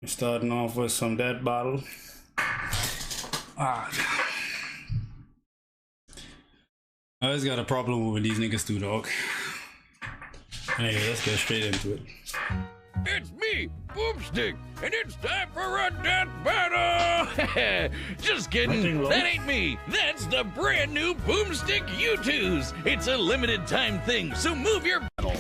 Starting off with some dead bottle. I always got a problem with these niggas too, dog. Anyway, let's get straight into it. It's me, Boomstick, and it's time for a death battle! Just kidding, that ain't me. That's the brand new Boomstick U2s. It's a limited time thing, so move your battle.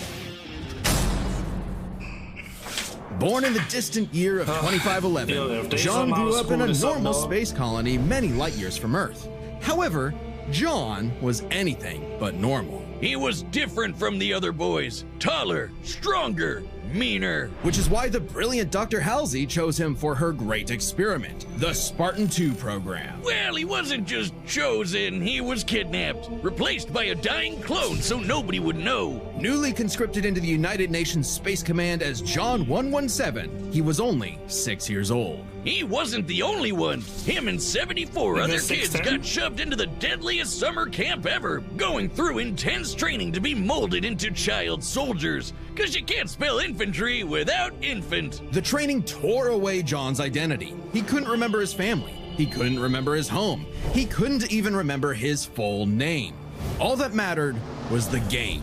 Born in the distant year of 2511, John grew up in a normal space colony many light years from Earth. However, John was anything but normal. He was different from the other boys. Taller, stronger, meaner. Which is why the brilliant Dr. Halsey chose him for her great experiment, the Spartan 2 program. Well, he wasn't just chosen, he was kidnapped, replaced by a dying clone so nobody would know. Newly conscripted into the United Nations Space Command as John 117, he was only 6 years old. He wasn't the only one. Him and 74 other kids got shoved into the deadliest summer camp ever, going through intense training to be molded into child soldiers. Cause you can't spell infantry without infant. The training tore away John's identity. He couldn't remember his family. He couldn't remember his home. He couldn't even remember his full name. All that mattered was the game,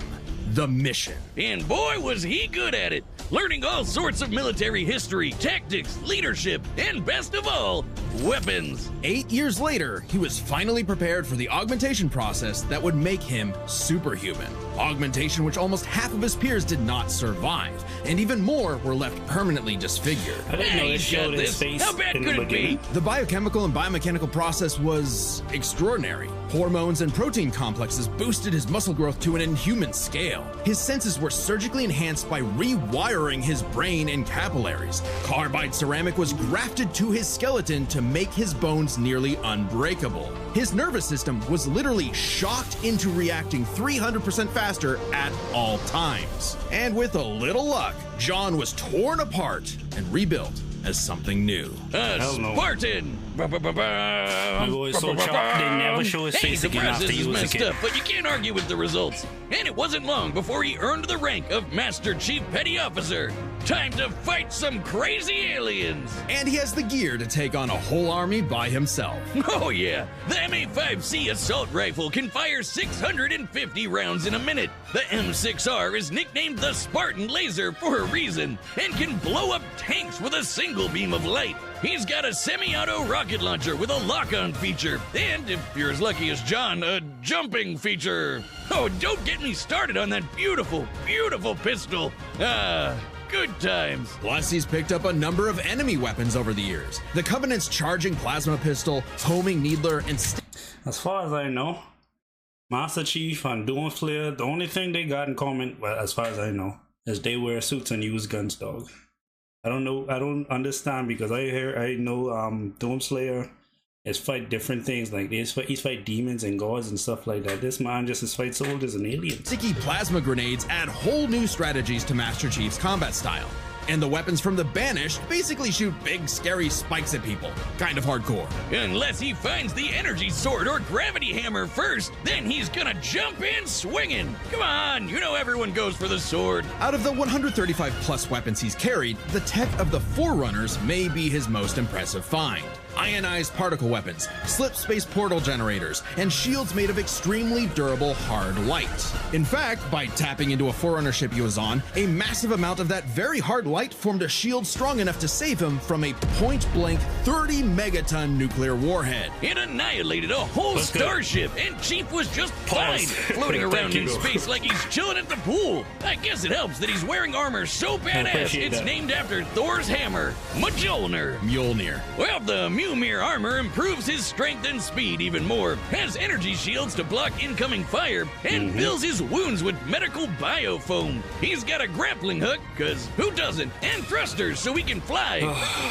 the mission. And boy was he good at it, learning all sorts of military history, tactics, leadership, and best of all, weapons. 8 years later, he was finally prepared for the augmentation process that would make him superhuman. Augmentation which almost half of his peers did not survive, and even more were left permanently disfigured. I didn't know it showed his face. How bad could it be? The biochemical and biomechanical process was extraordinary. Hormones and protein complexes boosted his muscle growth to an inhuman scale. His senses were surgically enhanced by rewiring his brain and capillaries. Carbide ceramic was grafted to his skeleton to make his bones nearly unbreakable. His nervous system was literally shocked into reacting 300% faster at all times. And with a little luck, John was torn apart and rebuilt as something new. Spartan! My boy is so chopped, they never show his face again after he was a kid. Up, but you can't argue with the results. And it wasn't long before he earned the rank of Master Chief Petty Officer. Time to fight some crazy aliens. And he has the gear to take on a whole army by himself. Oh yeah, the M85C assault rifle can fire 650 rounds in a minute. The M6R is nicknamed the Spartan Laser for a reason, and can blow up tanks with a single beam of light. He's got a semi-auto rocket launcher with a lock-on feature, and if you're as lucky as John, a jumping feature. Oh, don't get me started on that beautiful, beautiful pistol. Good times. Plus, he's picked up a number of enemy weapons over the years. The Covenant's charging plasma pistol, homing needler, and as far as I know, Master Chief and Doom Slayer, the only thing they got in common, well, as far as I know, is they wear suits and use guns, dog. I don't know, I don't understand, because I know Doom Slayer is fight different things, like he's fight demons and gods and stuff like that. This man just is fight soldiers and aliens. Sticky plasma grenades add whole new strategies to Master Chief's combat style. And the weapons from the Banished basically shoot big, scary spikes at people. Kind of hardcore. Unless he finds the energy sword or gravity hammer first, then he's gonna jump in swinging. Come on, you know everyone goes for the sword. Out of the 135 plus weapons he's carried, the tech of the Forerunners may be his most impressive find. Ionized particle weapons, slip space portal generators, and shields made of extremely durable hard light. In fact, by tapping into a Forerunner ship he was on, a massive amount of that very hard light formed a shield strong enough to save him from a point-blank 30 megaton nuclear warhead. It annihilated a whole starship, and Chief was just fine, floating around in space like he's chilling at the pool. I guess it helps that he's wearing armor so badass it's named after Thor's hammer, Mjolnir. Well, the Mjolnir armor improves his strength and speed even more, has energy shields to block incoming fire, and fills his wounds with medical biofoam. He's got a grappling hook, cause who doesn't, and thrusters so he can fly.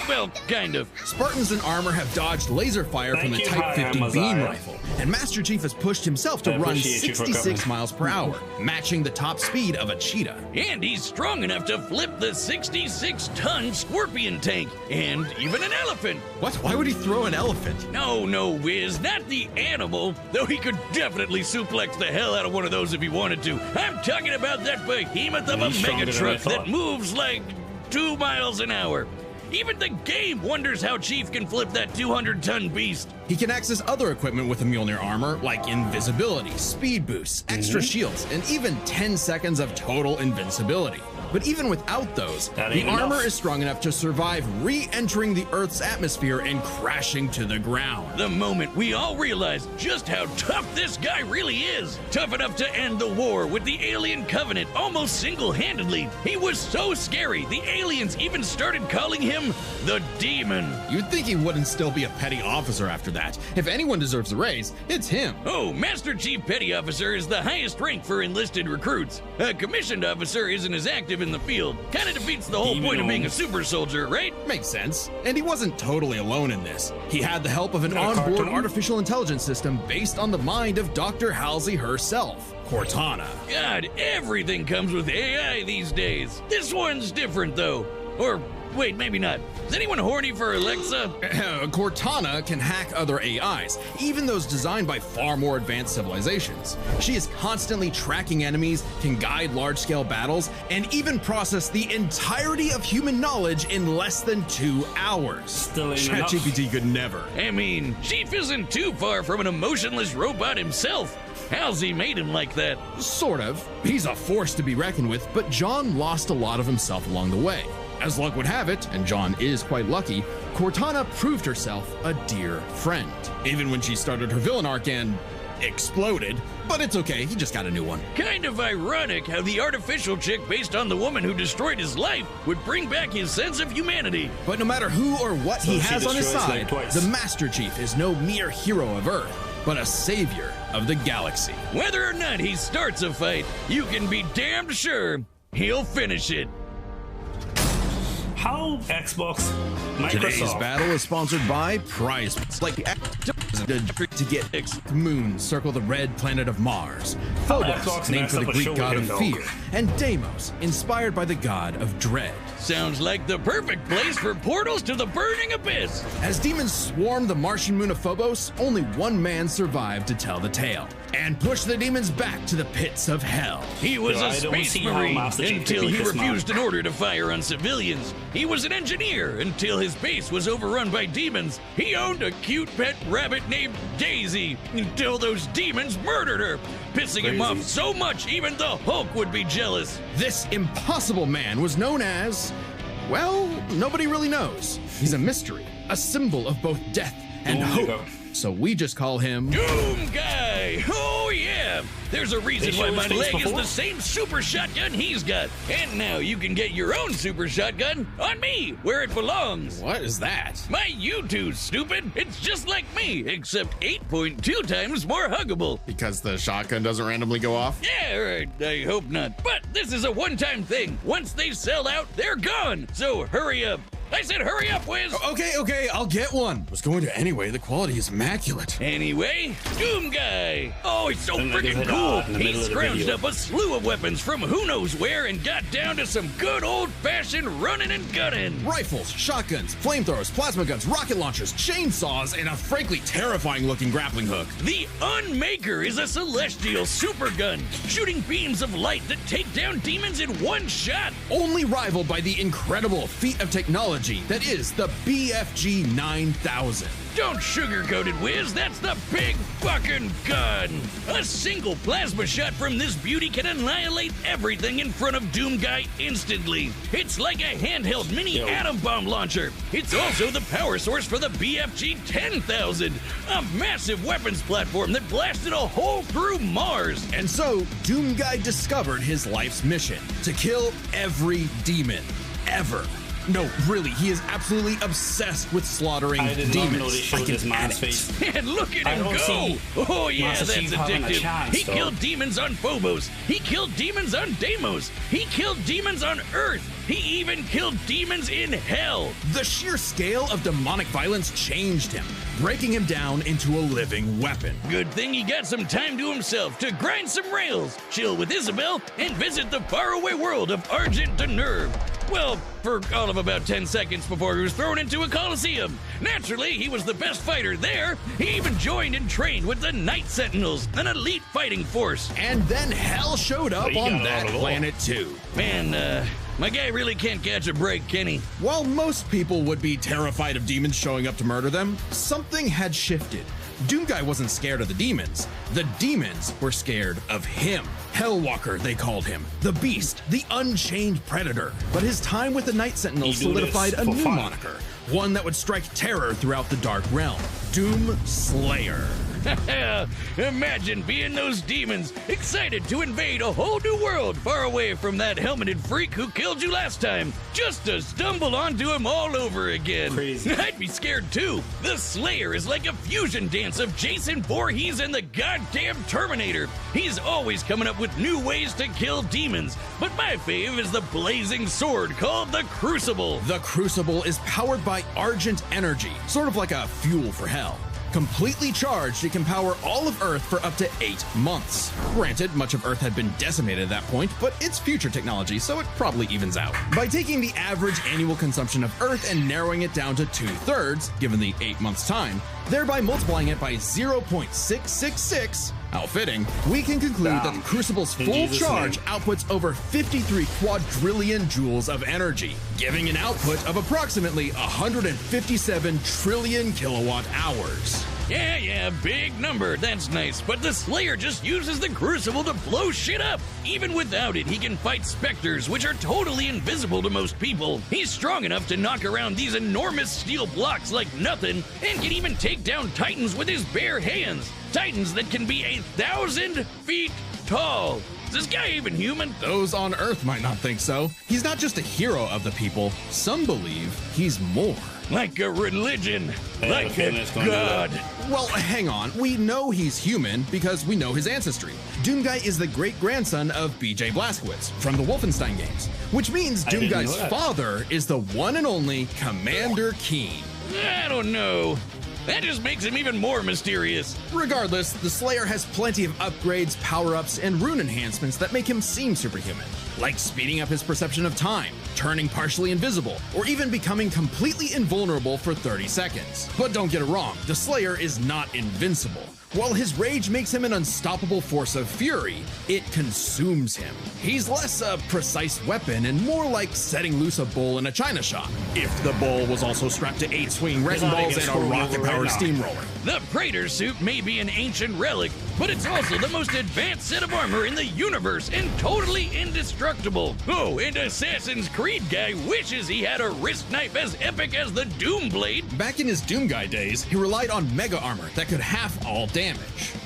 Well, kind of. Spartans in armor have dodged laser fire from the Type 50 beam rifle, and Master Chief has pushed himself to run 66 miles per hour, matching the top speed of a cheetah. And he's strong enough to flip the 66-ton Scorpion tank, and even an elephant. What? Why would he throw an elephant? No, Wiz, not the animal, though he could definitely suplex the hell out of one of those if he wanted to. I'm talking about that behemoth of a mega truck that moves like 2 miles an hour. Even the game wonders how Chief can flip that 200-ton beast. He can access other equipment with the Mjolnir armor, like invisibility, speed boosts, extra shields, and even 10 seconds of total invincibility. But even without those, the armor is strong enough to survive re-entering the Earth's atmosphere and crashing to the ground. The moment we all realized just how tough this guy really is. Tough enough to end the war with the Alien Covenant almost single-handedly. He was so scary, the aliens even started calling him the Demon. You'd think he wouldn't still be a petty officer after that. If anyone deserves a raise, it's him. Oh, Master Chief Petty Officer is the highest rank for enlisted recruits. A commissioned officer isn't as active in the field. Kind of defeats the whole point of being a super soldier, right? Makes sense. And he wasn't totally alone in this. He had the help of an onboard artificial intelligence system based on the mind of Dr. Halsey herself, Cortana. God, everything comes with AI these days. This one's different, though. Or, wait, maybe not. Is anyone horny for Alexa? Cortana can hack other AIs, even those designed by far more advanced civilizations. She is constantly tracking enemies, can guide large-scale battles, and even process the entirety of human knowledge in less than 2 hours. Still ain't ChatGPT could never. I mean, Chief isn't too far from an emotionless robot himself. Halsey made him like that. Sort of. He's a force to be reckoned with, but John lost a lot of himself along the way. As luck would have it, and John is quite lucky, Cortana proved herself a dear friend. Even when she started her villain arc and exploded. But it's okay, he just got a new one. Kind of ironic how the artificial chick based on the woman who destroyed his life would bring back his sense of humanity. But no matter who or what he has on his side, the Master Chief is no mere hero of Earth, but a savior of the galaxy. Whether or not he starts a fight, you can be damned sure he'll finish it. How Xbox, Microsoft. Today's battle is sponsored by Prize. Like to get Moon, circle the red planet of Mars. Phobos, named for the Greek god of fear. And Deimos, inspired by the god of dread. Sounds like the perfect place for portals to the burning abyss. As demons swarmed the Martian moon of Phobos, only one man survived to tell the tale and push the demons back to the pits of hell. He was a space marine until he refused an order to fire on civilians. He was an engineer until his base was overrun by demons. He owned a cute pet rabbit named Daisy until those demons murdered her, pissing him off so much even the Hulk would be jealous. This impossible man was known as, well, nobody really knows. He's a mystery, a symbol of both death and hope. So we just call him Doom Guy. Oh yeah, there's a reason why my leg is the same super shotgun he's got. And now you can get your own super shotgun on me, where it belongs. What is that? My U2, stupid. It's just like me, except 8.2 times more huggable. Because the shotgun doesn't randomly go off? Yeah, right. I hope not. But this is a one-time thing. Once they sell out, they're gone. So hurry up. I said hurry up, Wiz! Okay, I'll get one. Was going to anyway, the quality is immaculate. Anyway, Doom Guy! Oh, he's so freaking cool! He scrounged up a slew of weapons from who knows where and got down to some good old-fashioned running and gunning. Rifles, shotguns, flamethrowers, plasma guns, rocket launchers, chainsaws, and a frankly terrifying-looking grappling hook. The Unmaker is a celestial supergun, shooting beams of light that take down demons in one shot. Only rivaled by the incredible feat of technology that is the BFG 9000. Don't sugarcoat it, Wiz. That's the big fucking gun. A single plasma shot from this beauty can annihilate everything in front of Doom Guy instantly. It's like a handheld mini atom bomb launcher. It's also the power source for the BFG 10,000, a massive weapons platform that blasted a hole through Mars. And so, Doom Guy discovered his life's mission: to kill every demon, ever. No, really, he is absolutely obsessed with slaughtering demons. Like an addict. And look at him go! Oh yeah, that's addictive. He killed demons on Phobos. He killed demons on Deimos. He killed demons on Earth. He even killed demons in hell. The sheer scale of demonic violence changed him, breaking him down into a living weapon. Good thing he got some time to himself to grind some rails, chill with Isabel, and visit the faraway world of Argent de Nerve. Well, for all of about 10 seconds before he was thrown into a coliseum. Naturally, he was the best fighter there. He even joined and trained with the Night Sentinels, an elite fighting force. And then hell showed up on that planet too. Man, My guy really can't catch a break, can he? While most people would be terrified of demons showing up to murder them, something had shifted. Doomguy wasn't scared of the demons were scared of him. Hellwalker, they called him. The Beast, the Unchained Predator. But his time with the Night Sentinels solidified a new moniker, one that would strike terror throughout the Dark Realm. Doom Slayer. Imagine being those demons, excited to invade a whole new world far away from that helmeted freak who killed you last time, just to stumble onto him all over again. Crazy. I'd be scared too. The Slayer is like a fusion dance of Jason Voorhees and the goddamn Terminator. He's always coming up with new ways to kill demons, but my fave is the blazing sword called the Crucible. The Crucible is powered by Argent energy, sort of like a fuel for hell. Completely charged, it can power all of Earth for up to 8 months. Granted, much of Earth had been decimated at that point, but it's future technology, so it probably evens out. By taking the average annual consumption of Earth and narrowing it down to 2/3, given the 8 months time, thereby multiplying it by 0.666, how fitting, we can conclude that the Crucible's full charge outputs over 53 quadrillion joules of energy, giving an output of approximately 157 trillion kilowatt hours. Yeah, big number, that's nice, but the Slayer just uses the Crucible to blow shit up. Even without it, he can fight specters, which are totally invisible to most people. He's strong enough to knock around these enormous steel blocks like nothing, and can even take down titans with his bare hands. Titans that can be 1,000 feet tall. Is this guy even human? Those on Earth might not think so. He's not just a hero of the people, some believe he's more. Like a religion, like a god. Well, hang on. We know he's human because we know his ancestry. Doomguy is the great-grandson of B.J. Blazkowicz from the Wolfenstein games, which means Doomguy's father is the one and only Commander Keen. I don't know. That just makes him even more mysterious. Regardless, the Slayer has plenty of upgrades, power-ups, and rune enhancements that make him seem superhuman, like speeding up his perception of time, turning partially invisible, or even becoming completely invulnerable for 30 seconds. But don't get it wrong, the Slayer is not invincible. While his rage makes him an unstoppable force of fury, it consumes him. He's less a precise weapon and more like setting loose a bull in a china shop, if the bull was also strapped to 8 swinging wrecking balls and a rocket-powered steamroller. The Praetor suit may be an ancient relic, but it's also the most advanced set of armor in the universe and totally indestructible. Oh, and Assassin's Creed guy wishes he had a wrist knife as epic as the Doom Blade. Back in his Doomguy days, he relied on mega armor that could half all damage.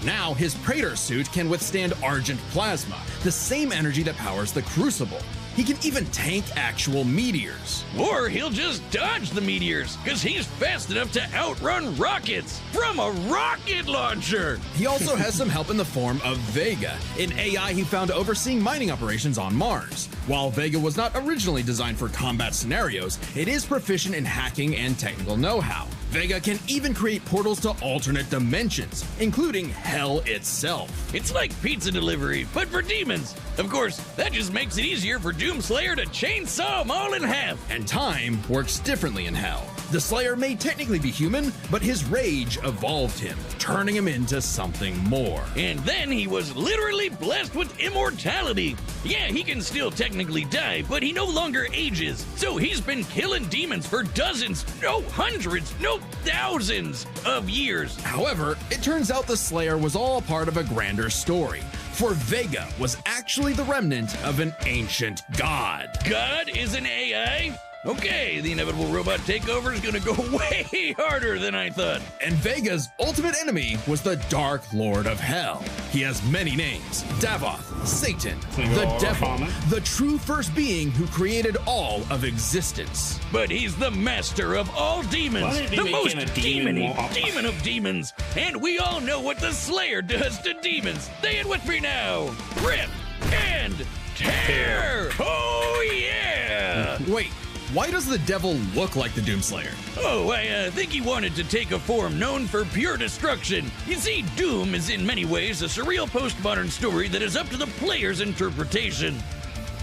Now, his Praetor suit can withstand Argent plasma, the same energy that powers the Crucible. He can even tank actual meteors. Or he'll just dodge the meteors, because he's fast enough to outrun rockets from a rocket launcher. He also has some help in the form of Vega, an AI he found overseeing mining operations on Mars. While Vega was not originally designed for combat scenarios, it is proficient in hacking and technical know-how. Vega can even create portals to alternate dimensions, including hell itself. It's like pizza delivery, but for demons. Of course, that just makes it easier for Doomslayer to chainsaw them all in half. And time works differently in hell. The Slayer may technically be human, but his rage evolved him, turning him into something more. And then he was literally blessed with immortality. Yeah, he can still technically die, but he no longer ages. So he's been killing demons for dozens, no hundreds, no thousands of years. However, it turns out the Slayer was all part of a grander story. For Vega was actually the remnant of an ancient god. God is an AI? Okay, the inevitable robot takeover is gonna go way harder than I thought. And Vega's ultimate enemy was the Dark Lord of Hell. He has many names: Davoth, Satan, the Devil, the true first being who created all of existence. But he's the master of all demons, the most demon-y demon of demons. And we all know what the Slayer does to demons. Say it with me now. Rip and tear! Oh yeah! Wait. Why does the devil look like the Doomslayer? Oh, I think he wanted to take a form known for pure destruction. You see, Doom is in many ways a surreal postmodern story that is up to the player's interpretation.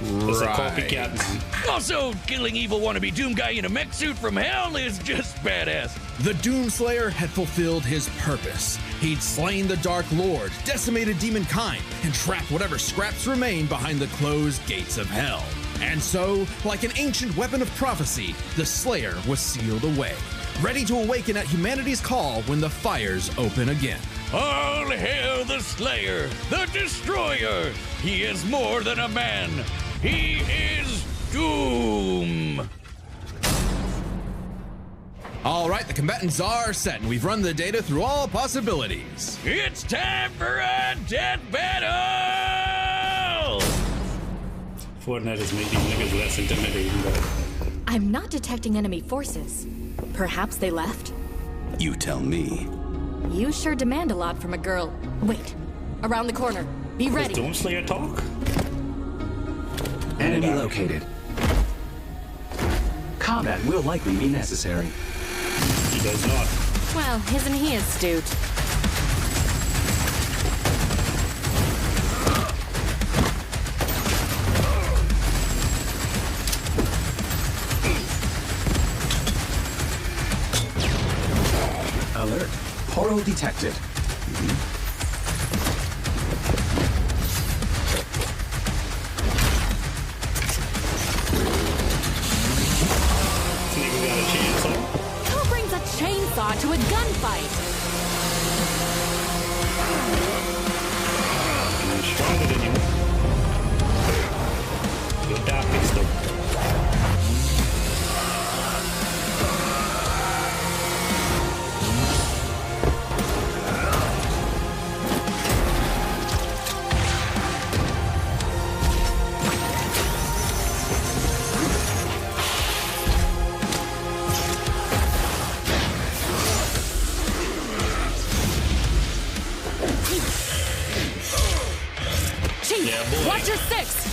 It's a copycat, man. Also, killing evil wannabe Doom guy in a mech suit from hell is just badass. The Doomslayer had fulfilled his purpose. He'd slain the Dark Lord, decimated demonkind, and trapped whatever scraps remained behind the closed gates of hell. And so, like an ancient weapon of prophecy, the Slayer was sealed away, ready to awaken at humanity's call when the fires open again. All hail the Slayer, the Destroyer! He is more than a man. He is Doom! All right, the combatants are set, and we've run the data through all possibilities. It's time for a death battle! Fortnite has made these niggas less intimidating, but... I'm not detecting enemy forces. Perhaps they left? You tell me. You sure demand a lot from a girl. Wait, around the corner. Be ready. Does Doom Slayer talk? Enemy located. Combat will likely be necessary. He does not. Well, isn't he astute? Alert. Portal detected. Nigga got a chainsaw. Who brings a chainsaw to a gunfight? I'm stronger than you. Your dog pistol. Chief, Yeah, boy. watch your six!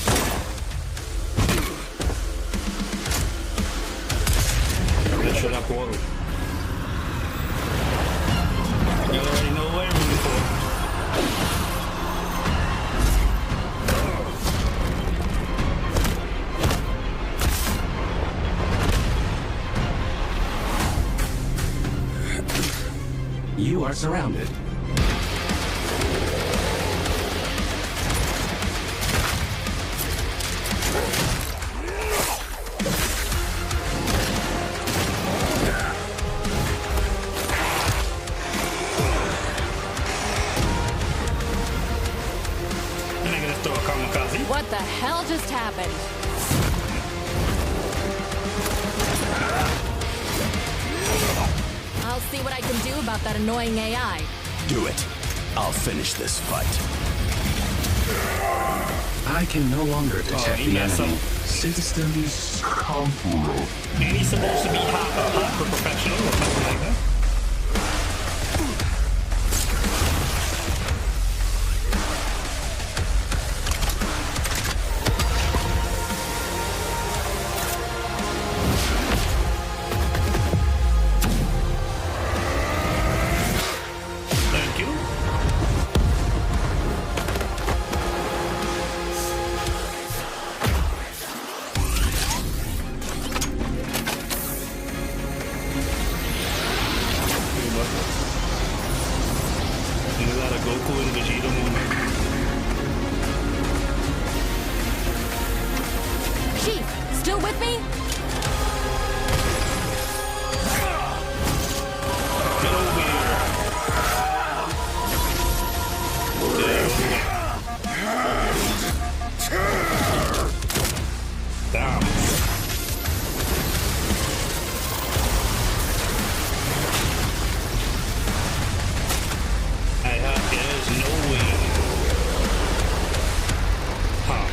Let's shut up, water. You already know what I'm for. You are surrounded. Nigga, let's throw a kamikaze. What the hell just happened? I'll see what I can do about that annoying AI. Do it. I'll finish this fight. I can no longer detect he the messed enemy. up. Systems conflict. Ain't he supposed to be hot for professional or something like that? Thank you. There's a lot of Goku and Vegeta movement. Chief, still with me? Get over here. Down. There's no way. Huh.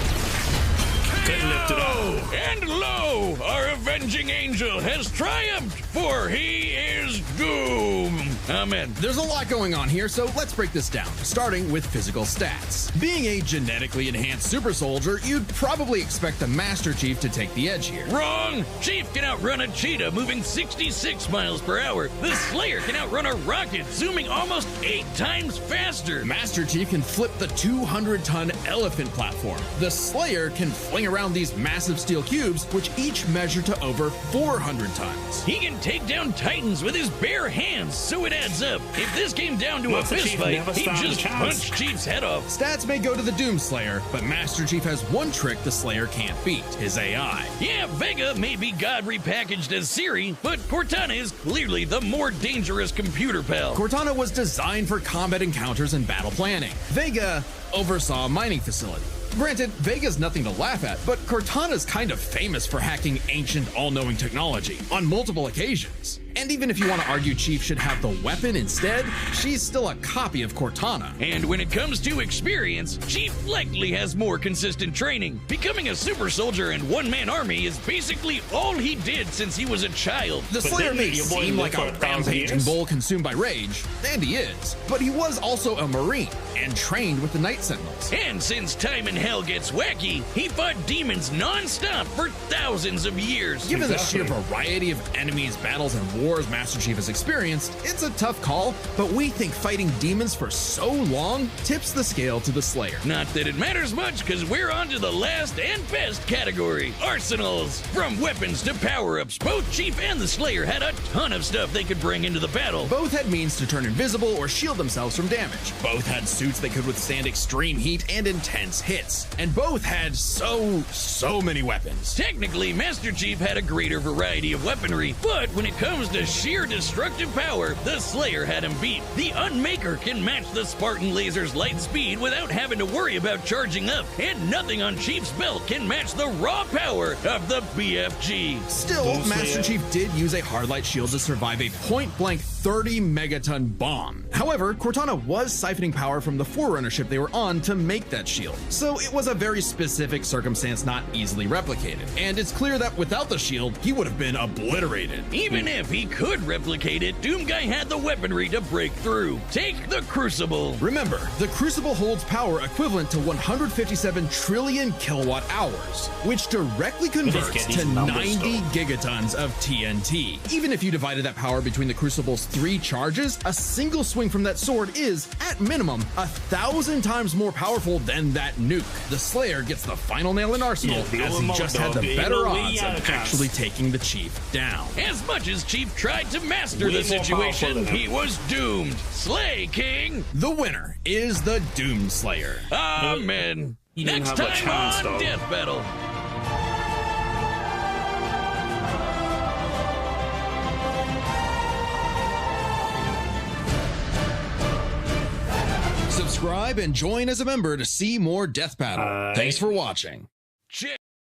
Could lift it up. And lo, our avenging angel has triumphed, for he is Doom. Amen. There's a lot going on here, so let's break this down, starting with physical stats. Being a genetically enhanced super soldier, you'd probably expect the Master Chief to take the edge here. Wrong! Chief can outrun a cheetah moving 66 miles per hour. The Slayer can outrun a rocket zooming almost 8 times faster. Master Chief can flip the 200-ton elephant platform. The Slayer can fling around these massive steel cubes, which each measure to over 400 tons. He can take down titans with his bare hands, so it adds up. If this came down to a fist fight, he'd just punch Chief's head off. Stats may go to the Doomslayer, but Master Chief has one trick the Slayer can't beat, his AI. Yeah, Vega may be God repackaged as Siri, but Cortana is clearly the more dangerous computer pal. Cortana was designed for combat encounters and battle planning. Vega oversaw a mining facility. Granted, Vega's nothing to laugh at, but Cortana's kind of famous for hacking ancient, all-knowing technology on multiple occasions. And even if you want to argue Chief should have the weapon instead, she's still a copy of Cortana. And when it comes to experience, Chief likely has more consistent training. Becoming a super soldier and one-man army is basically all he did since he was a child. The Slayer may seem like a rampaging bull consumed by rage, and he is, but he was also a Marine and trained with the Night Sentinels. And since time in hell gets wacky, he fought demons non-stop for thousands of years. Given the sheer variety of enemies, battles, and wars Master Chief has experienced, it's a tough call, but we think fighting demons for so long tips the scale to the Slayer. Not that it matters much, because we're on to the last and best category, arsenals. From weapons to power-ups, both Chief and the Slayer had a ton of stuff they could bring into the battle. Both had means to turn invisible or shield themselves from damage. Both had suits that could withstand extreme heat and intense hits. And both had so many weapons. Technically, Master Chief had a greater variety of weaponry, but when it comes to sheer destructive power, the Slayer had him beat. The Unmaker can match the Spartan laser's light speed without having to worry about charging up, and nothing on Chief's belt can match the raw power of the BFG. Still, Master Chief did use a hardlight shield to survive a point-blank 30 megaton bomb. However, Cortana was siphoning power from the Forerunner ship they were on to make that shield, so it was a very specific circumstance not easily replicated. And it's clear that without the shield, he would have been obliterated. Even if he could replicate it, Doomguy had the weaponry to break through. Take the Crucible. Remember, the Crucible holds power equivalent to 157 trillion kilowatt hours, which directly converts to 90 gigatons of TNT. Even if you divided that power between the Crucible's 3 charges, a single swing from that sword is, at minimum, 1,000 times more powerful than that nuke. The Slayer gets the final nail in Arsenal, as he just had the better odds of actually taking the Chief down. As much as Chief tried to master the situation, he was doomed. Slay, King! The winner is the Doomslayer. Amen. Next time on Death Battle. Subscribe and join as a member to see more Death Battle. Thanks for watching.